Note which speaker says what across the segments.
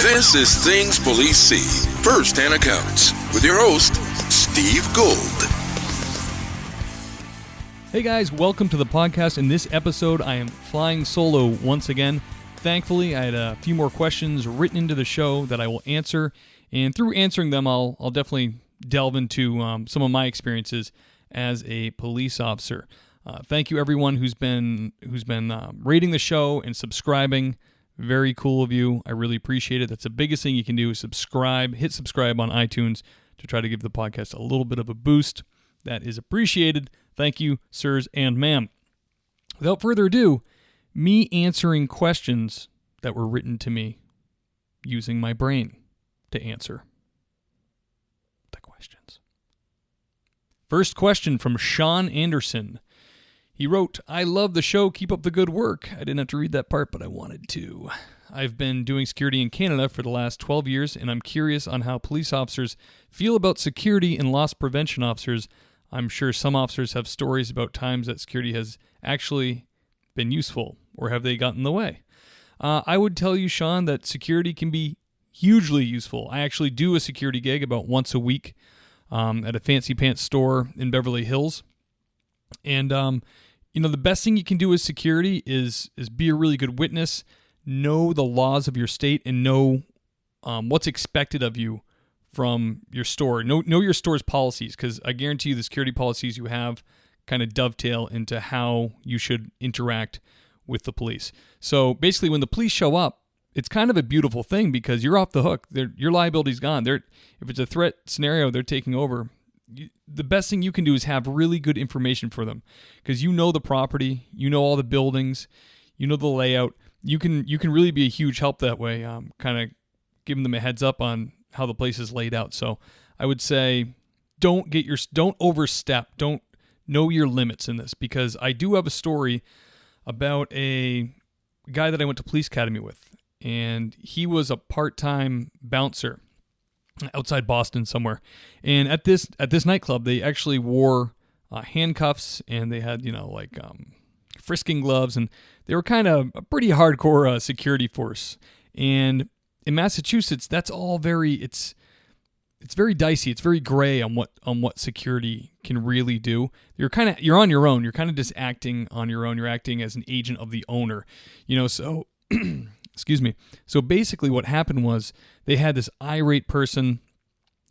Speaker 1: This is Things Police See, First-Hand Accounts, with your host, Steve Gold.
Speaker 2: Hey guys, welcome to the podcast. In this episode, I am flying solo once again. Thankfully, I had a few more questions written into the show that I will answer, and through answering them, I'll definitely delve into some of my experiences as a police officer. Thank you everyone who's been rating the show and subscribing. Very cool of you. I really appreciate it. That's the biggest thing you can do is subscribe. Hit subscribe on iTunes to try to give the podcast a little bit of a boost. That is appreciated. Thank you, sirs and ma'am. Without further ado, me answering questions that were written to me using my brain to answer the questions. First question from Sean Anderson. He wrote, I love the show. Keep up the good work. I didn't have to read that part, but I wanted to. I've been doing security in Canada for the last 12 years, and I'm curious on how police officers feel about security and loss prevention officers. I'm sure some officers have stories about times that security has actually been useful, or have they gotten in the way? I would tell you, Sean, that security can be hugely useful. I actually do a security gig about once a week at a fancy pants store in Beverly Hills. And, the best thing you can do as security is be a really good witness, know the laws of your state, and know what's expected of you from your store. Know your store's policies, because I guarantee you the security policies you have kind of dovetail into how you should interact with the police. So basically, when the police show up, it's kind of a beautiful thing because you're off the hook. Your liability's gone. If it's a threat scenario, they're taking over. The best thing you can do is have really good information for them, because you know the property, you know all the buildings, you know the layout. You can really be a huge help that way, kind of giving them a heads up on how the place is laid out. So I would say don't overstep, don't know your limits in this, because I do have a story about a guy that I went to police academy with, and he was a part-time bouncer outside Boston somewhere. And at this nightclub, they actually wore handcuffs, and they had, frisking gloves, and they were kind of a pretty hardcore security force. And in Massachusetts, that's all it's very dicey. It's very gray on what security can really do. You're on your own. You're kind of just acting on your own. You're acting as an agent of the owner, so excuse me. So basically what happened was they had this irate person.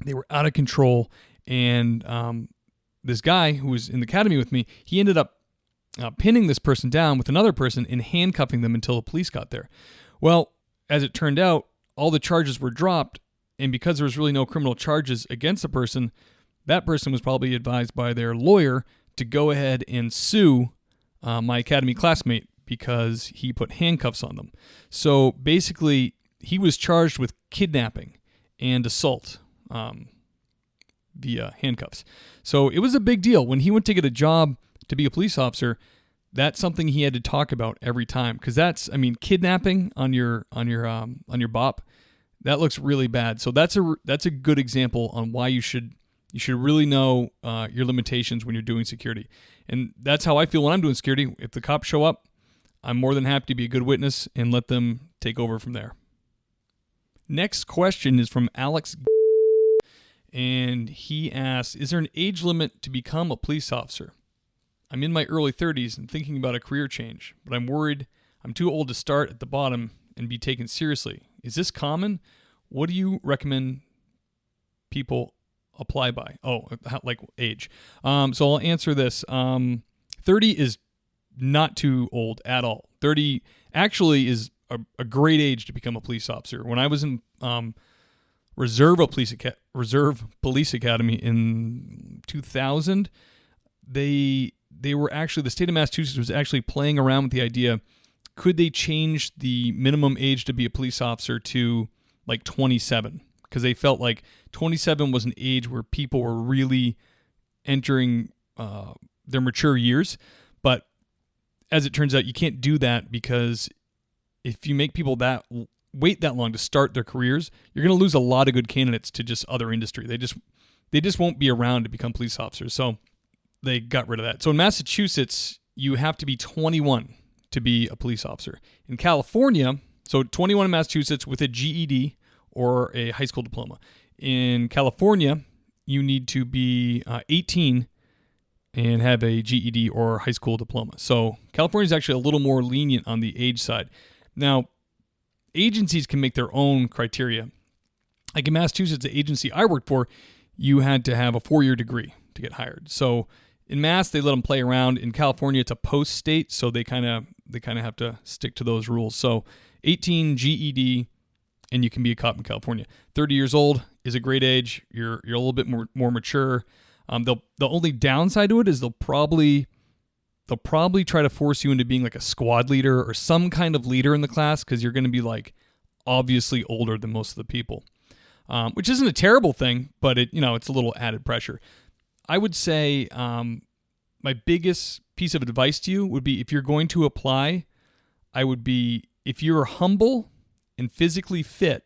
Speaker 2: They were out of control. And this guy who was in the academy with me, he ended up pinning this person down with another person and handcuffing them until the police got there. Well, as it turned out, all the charges were dropped. And because there was really no criminal charges against the person, that person was probably advised by their lawyer to go ahead and sue my academy classmate, because he put handcuffs on them. So basically, he was charged with kidnapping and assault via handcuffs. So it was a big deal. When he went to get a job to be a police officer, that's something he had to talk about every time, because kidnapping on your bop, that looks really bad. So that's a good example on why you should really know your limitations when you're doing security. And that's how I feel when I'm doing security. If the cops show up, I'm more than happy to be a good witness and let them take over from there. Next question is from Alex, and he asks, is there an age limit to become a police officer? I'm in my early 30s and thinking about a career change, but I'm worried I'm too old to start at the bottom and be taken seriously. Is this common? What do you recommend people apply by? Like age. So I'll answer this. 30 is not too old at all. 30 actually is a great age to become a police officer. When I was in Reserve Police Academy in 2000, they were actually, the state of Massachusetts was actually playing around with the idea, could they change the minimum age to be a police officer to like 27? Because they felt like 27 was an age where people were really entering their mature years. But as it turns out, you can't do that, because if you make people wait that long to start their careers, you're going to lose a lot of good candidates to just other industry. They just won't be around to become police officers. So they got rid of that. So in Massachusetts, you have to be 21 to be a police officer. In California, So 21 in Massachusetts with a GED or a high school diploma. In California, you need to be 18 and have a GED or high school diploma. So California is actually a little more lenient on the age side. Now, agencies can make their own criteria. Like in Massachusetts, the agency I worked for, you had to have a 4-year degree to get hired. So in Mass, they let them play around. In California, it's a post state, so they kind of have to stick to those rules. So 18 GED, and you can be a cop in California. 30 years old is a great age. You're a little bit more mature. The only downside to it is they'll probably try to force you into being like a squad leader or some kind of leader in the class, because you're going to be like obviously older than most of the people, which isn't a terrible thing, but it's a little added pressure. I would say my biggest piece of advice to you would be, if you're going to apply, if you're humble and physically fit,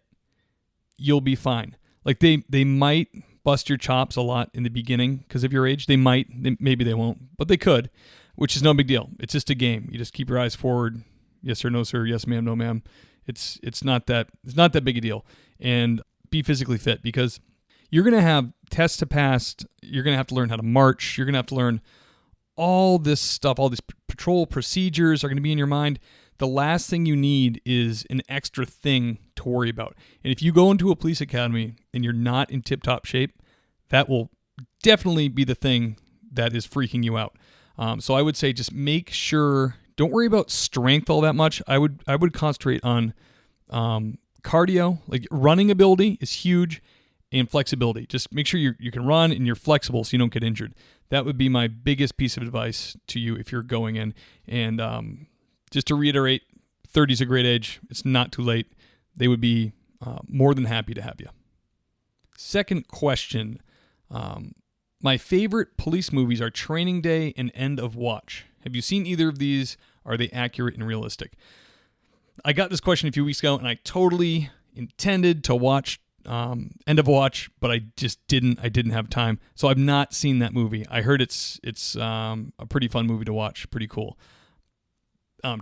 Speaker 2: you'll be fine. Like they might bust your chops a lot in the beginning because of your age. Maybe they won't, but they could, which is no big deal. It's just a game. You just keep your eyes forward. Yes sir, no sir, yes ma'am, no ma'am. It's not that big a deal. And be physically fit, because you're going to have tests to pass. You're going to have to learn how to march. You're going to have to learn all this stuff. All these patrol procedures are going to be in your mind. The last thing you need is an extra thing to worry about. And if you go into a police academy and you're not in tip-top shape, that will definitely be the thing that is freaking you out. So I would say just make sure, don't worry about strength all that much. I would concentrate on cardio. Like running ability is huge, and flexibility. Just make sure you can run and you're flexible so you don't get injured. That would be my biggest piece of advice to you if you're going in. And just to reiterate, 30 is a great age. It's not too late. They would be more than happy to have you. Second question. My favorite police movies are Training Day and End of Watch. Have you seen either of these? Are they accurate and realistic? I got this question a few weeks ago, and I totally intended to watch End of Watch, but I just didn't. I didn't have time, so I've not seen that movie. I heard it's a pretty fun movie to watch. Pretty cool.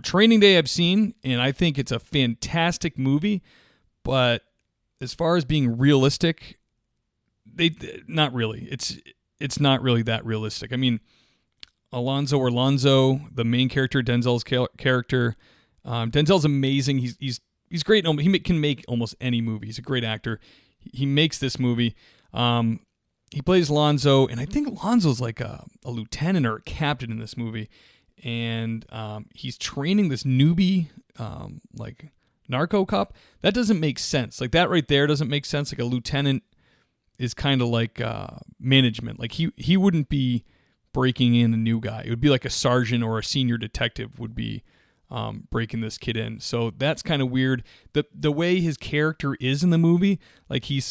Speaker 2: Training Day I've seen, and I think it's a fantastic movie, but as far as being realistic, not really. It's not really that realistic. I mean, Alonzo, the main character, Denzel's character, Denzel's amazing. He's great. He can make almost any movie. He's a great actor. He makes this movie. He plays Lonzo, and I think Lonzo's like a lieutenant or a captain in this movie. And he's training this newbie, like narco cop. That doesn't make sense. Like that right there doesn't make sense. Like a lieutenant is kind of like management. Like he wouldn't be breaking in a new guy. It would be like a sergeant or a senior detective would be breaking this kid in. So that's kind of weird. The way his character is in the movie, like he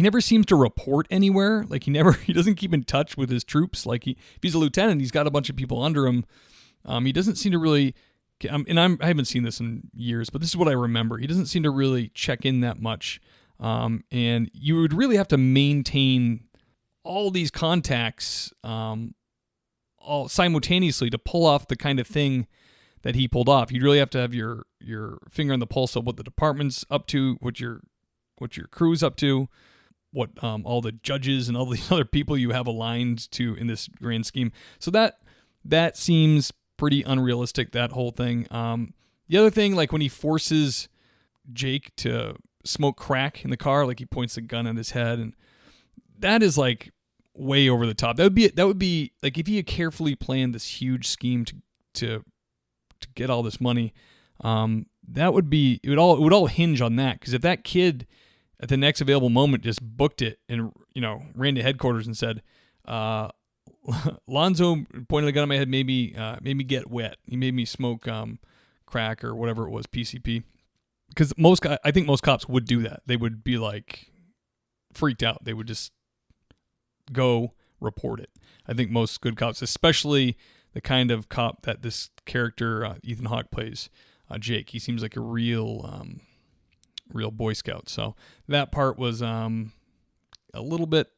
Speaker 2: never seems to report anywhere. Like he doesn't keep in touch with his troops. Like if he's a lieutenant, he's got a bunch of people under him. He doesn't seem to really, I haven't seen this in years, but this is what I remember. He doesn't seem to really check in that much. And you would really have to maintain all these contacts, all simultaneously to pull off the kind of thing that he pulled off. You'd really have to have your finger on the pulse of what the department's up to, what your crew's up to, what all the judges and all the other people you have aligned to in this grand scheme. So that seems pretty unrealistic, that whole thing. The other thing, like when he forces Jake to smoke crack in the car, like he points a gun at his head, and that is like way over the top. That would be like if he had carefully planned this huge scheme to get all this money. It would all hinge on that, because if that kid at the next available moment just booked it and ran to headquarters and said, Lonzo pointed a gun at my head, made me get wet. He made me smoke crack or whatever it was, PCP. Because I think most cops would do that. They would be like freaked out. They would just go report it. I think most good cops, especially the kind of cop that this character Ethan Hawke plays, Jake. He seems like a real Boy Scout. So that part was a little bit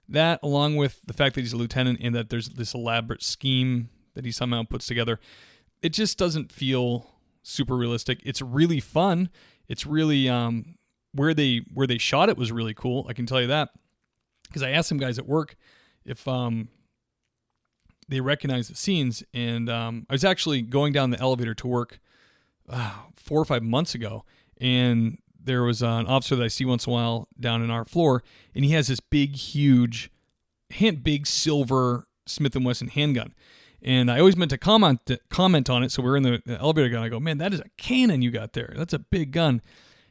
Speaker 2: that, along with the fact that he's a lieutenant and that there's this elaborate scheme that he somehow puts together. It just doesn't feel super realistic. It's really fun. It's really where they shot it was really cool. I can tell you that, because I asked some guys at work if they recognize the scenes, and I was actually going down the elevator to work 4 or 5 months ago, and there was an officer that I see once in a while down in our floor, and he has this big silver Smith & Wesson handgun. And I always meant to comment on it, so we're in the elevator gun. I go, man, that is a cannon you got there. That's a big gun.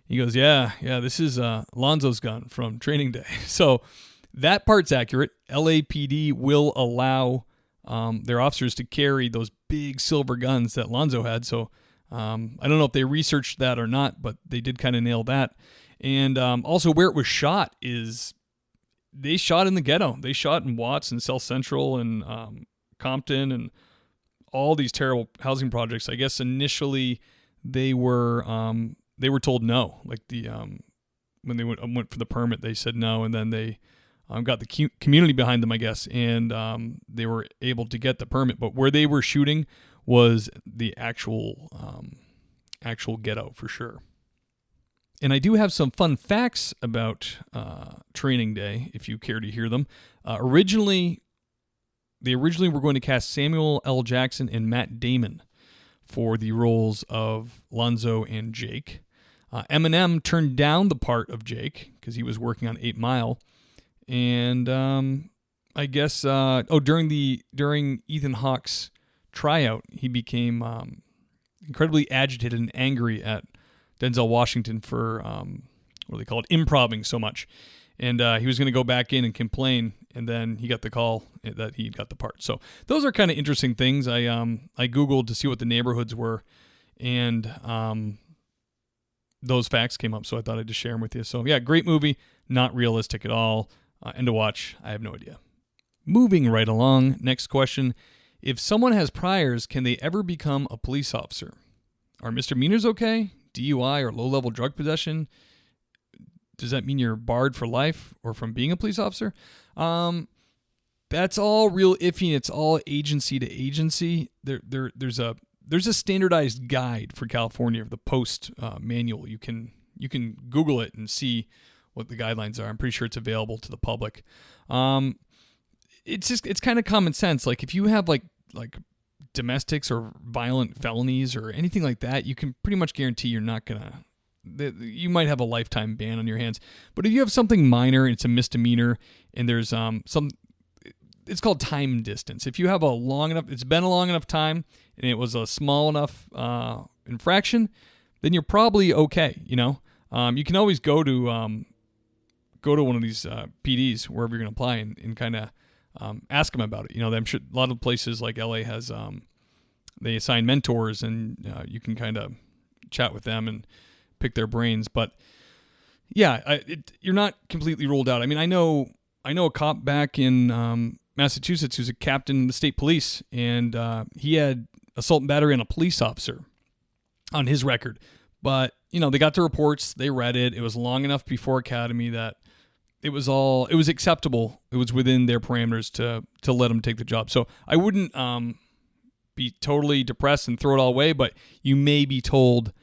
Speaker 2: He goes, yeah, this is Lonzo's gun from training day. So that part's accurate. LAPD will allow their officers to carry those big silver guns that Lonzo had. So I don't know if they researched that or not, but they did kind of nail that. And also where it was shot is they shot in the ghetto. They shot in Watts and South Central and Compton and all these terrible housing projects. I guess initially they were told no. Like when they went for the permit, they said no, and then they got the community behind them, I guess, and they were able to get the permit. But where they were shooting was the actual ghetto for sure. And I do have some fun facts about Training Day, if you care to hear them. They originally were going to cast Samuel L. Jackson and Matt Damon for the roles of Lonzo and Jake. Eminem turned down the part of Jake because he was working on 8 Mile. And I guess during Ethan Hawke's tryout, he became incredibly agitated and angry at Denzel Washington for what do they call it, improving so much. And he was going to go back in and complain, and then he got the call that he got the part. So those are kind of interesting things. I Googled to see what the neighborhoods were, and those facts came up, so I thought I'd just share them with you. So yeah, great movie, not realistic at all, and to watch, I have no idea. Moving right along, next question. If someone has priors, can they ever become a police officer? Are misdemeanors okay? DUI or low-level drug possession? Does that mean you're barred for life or from being a police officer? That's all real iffy. It's all agency to agency. There's a standardized guide for California, the post manual. You can Google it and see what the guidelines are. I'm pretty sure it's available to the public. It's kind of common sense. Like if you have like domestics or violent felonies or anything like that, you can pretty much guarantee you're not gonna. You might have a lifetime ban on your hands. But if you have something minor and it's a misdemeanor and there's it's called time distance. If you have it's been a long enough time and it was a small enough infraction, then you're probably okay. You know, you can always go to one of these PDs wherever you're going to apply and kind of ask them about it. You know, I'm sure a lot of places like LA has they assign mentors, and you can kind of chat with them and pick their brains. But yeah, you're not completely ruled out. I mean, I know a cop back in Massachusetts who's a captain in the state police, and he had assault and battery on a police officer on his record. But you know, they got the reports, they read it. It was long enough before academy that it was acceptable. It was within their parameters to let them take the job. So I wouldn't be totally depressed and throw it all away. But you may be told.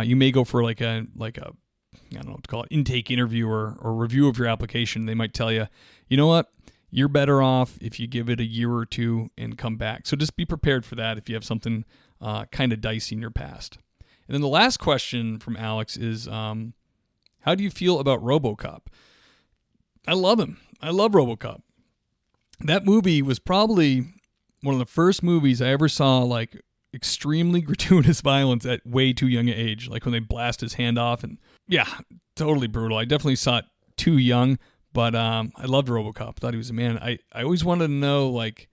Speaker 2: You may go for like a I don't know what to call it, intake interview or review of your application. They might tell you, you know what, you're better off if you give it a year or two and come back. So just be prepared for that if you have something kind of dicey in your past. And then the last question from Alex is, how do you feel about RoboCop? I love him. I love RoboCop. That movie was probably one of the first movies I ever saw like extremely gratuitous violence at way too young an age, like when they blast his hand off, and yeah, totally brutal. I definitely saw it too young, but I loved RoboCop. Thought he was a man. I always wanted to know, like,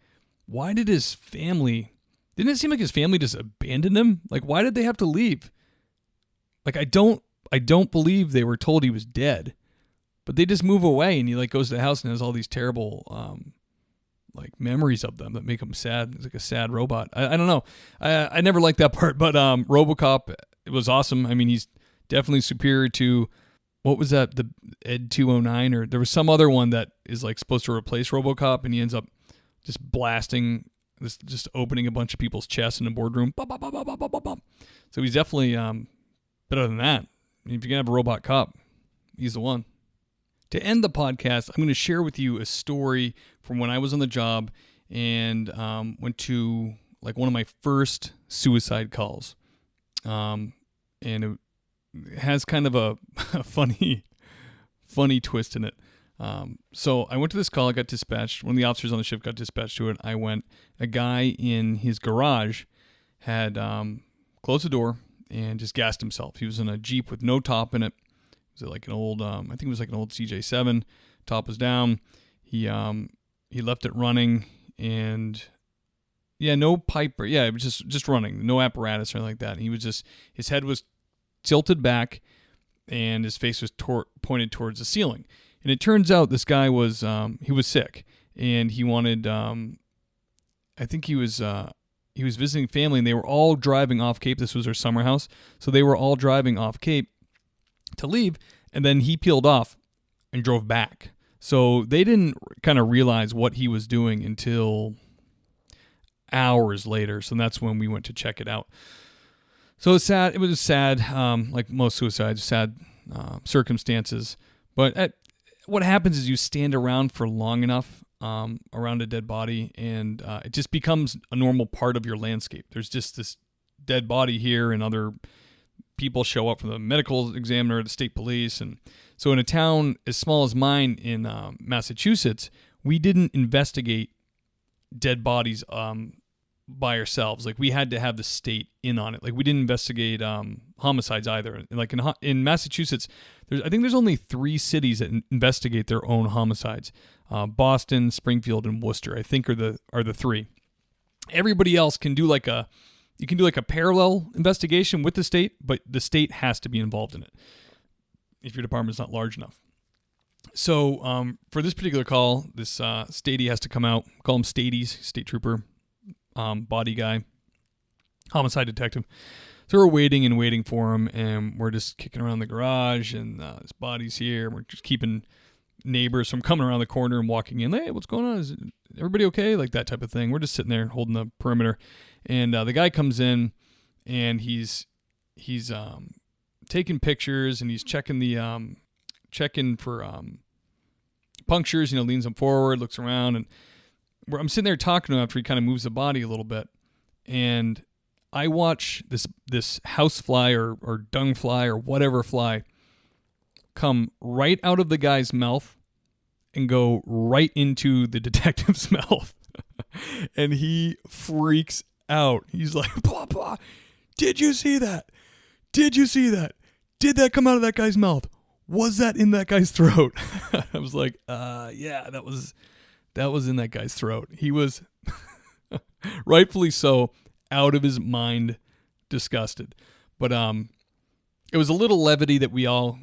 Speaker 2: why did his family, didn't it seem like his family just abandoned him? Like, why did they have to leave? Like, I don't believe they were told he was dead, but they just move away, and he like goes to the house and has all these terrible like memories of them that make him sad. It's like a sad robot. I don't know. I never liked that part, but RoboCop, it was awesome. I mean, he's definitely superior to, what was that? The Ed 209, or there was some other one that is like supposed to replace RoboCop, and he ends up just blasting this just opening a bunch of people's chests in a boardroom. Bop, bop, bop, bop, bop, bop, bop. So he's definitely better than that. If you're going to have a robot cop, he's the one. To end the podcast, I'm going to share with you a story from when I was on the job and went to like one of my first suicide calls. And it has kind of a funny twist in it. So I went to this call. I got dispatched. One of the officers on the shift got dispatched to it. I went. A guy in his garage had closed the door and just gassed himself. He was in a Jeep with no top in it. It was like an old, I think it was like an old CJ7. Top was down. He left it running, and no pipe. It was just running, no apparatus or anything like that. And he was just, his head was tilted back, and his face was pointed towards the ceiling. And it turns out this guy was he was sick, and he wanted. I think he was visiting family, and they were all driving off Cape. This was their summer house, so they were all driving off Cape to leave, and then he peeled off and drove back. So they didn't kind of realize what he was doing until hours later. So that's when we went to check it out. So it's sad. It was sad, like most suicides, sad circumstances. But what happens is you stand around for long enough around a dead body, and it just becomes a normal part of your landscape. There's just this dead body here, and other people show up from the medical examiner, the state police. And so in a town as small as mine in Massachusetts, we didn't investigate dead bodies by ourselves. Like, we had to have the state in on it. Like, we didn't investigate homicides either. Like in Massachusetts, I think there's only 3 cities that investigate their own homicides. Boston, Springfield, and Worcester, I think, are the 3. Everybody else can do like a parallel investigation with the state, but the state has to be involved in it if your department's not large enough. So for this particular call, this statey has to come out. Call him Stadies, state trooper, body guy, homicide detective. So we're waiting for him, and we're just kicking around the garage, and his body's here. We're just keeping neighbors from coming around the corner and walking in. Hey, what's going on? Is everybody okay? Like that type of thing. We're just sitting there holding the perimeter, and the guy comes in, and he's taking pictures, and he's checking for punctures. Leans him forward, looks around, and I'm sitting there talking to him after he kind of moves the body a little bit, and I watch this house fly or dung fly or whatever fly come right out of the guy's mouth and go right into the detective's mouth. And he freaks out. He's like, blah, blah. Did you see that? Did you see that? Did that come out of that guy's mouth? Was that in that guy's throat? I was like, yeah, that was in that guy's throat. He was rightfully so out of his mind, disgusted. But it was a little levity that we all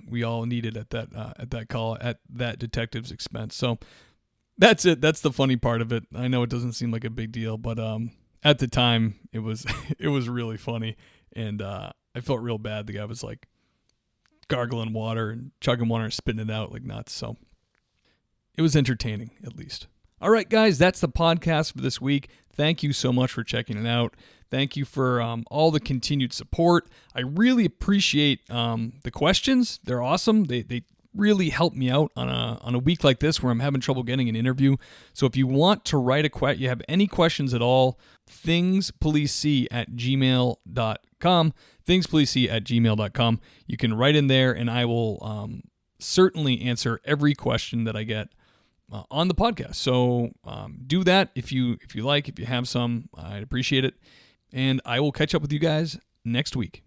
Speaker 2: needed at that call, at that detective's expense. So that's it. That's the funny part of it. I know it doesn't seem like a big deal, but at the time it was really funny, and I felt real bad. The guy was like gargling water and chugging water and spitting it out like nuts. So it was entertaining, at least. All right, guys, that's the podcast for this week. Thank you so much for checking it out. Thank you for all the continued support. I really appreciate the questions. They're awesome. They really help me out on a week like this where I'm having trouble getting an interview. So if you want to write you have any questions at all, thingspolicec@gmail.com, thingspolicec@gmail.com. You can write in there, and I will certainly answer every question that I get on the podcast. So do that if you like. If you have some, I'd appreciate it. And I will catch up with you guys next week.